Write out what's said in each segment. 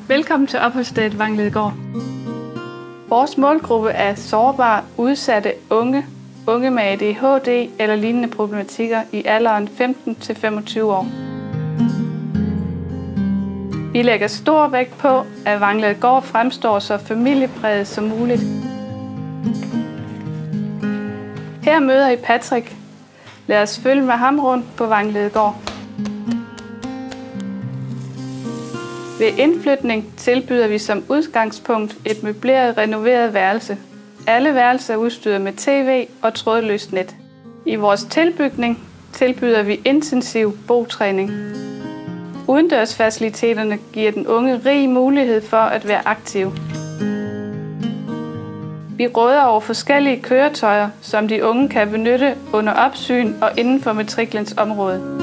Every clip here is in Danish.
Velkommen til opholdsstedet Vangledegård. Vores målgruppe er sårbare, udsatte unge med ADHD eller lignende problematikker i alderen 15 til 25 år. Vi lægger stor vægt på, at Vangledegård fremstår så familiepræget som muligt. Her møder I Patrick. Lad os følge med ham rundt på Vangledegård. Ved indflytning tilbyder vi som udgangspunkt et møbleret renoveret værelse. Alle værelser er udstyret med tv og trådløst net. I vores tilbygning tilbyder vi intensiv botræning. Udendørsfaciliteterne giver den unge rig mulighed for at være aktiv. Vi råder over forskellige køretøjer, som de unge kan benytte under opsyn og inden for matriklens område.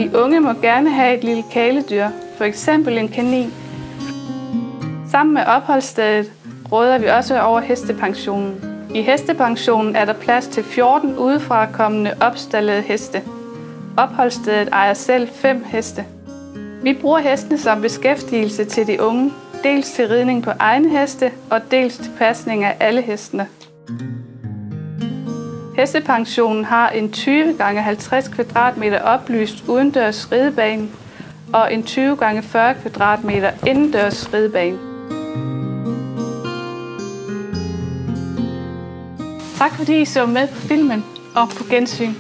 De unge må gerne have et lille kæledyr, f.eks. en kanin. Sammen med opholdsstedet råder vi også over hestepensionen. I hestepensionen er der plads til 14 udefrakommende opstallede heste. Opholdsstedet ejer selv 5 heste. Vi bruger hestene som beskæftigelse til de unge, dels til ridning på egne heste og dels til pasning af alle hestene. Hestepensionen har en 20 x 50 kvadratmeter oplyst udendørs ridebane og en 20 x 40 kvadratmeter indendørs ridebane. Tak fordi I så med på filmen og på gensyn.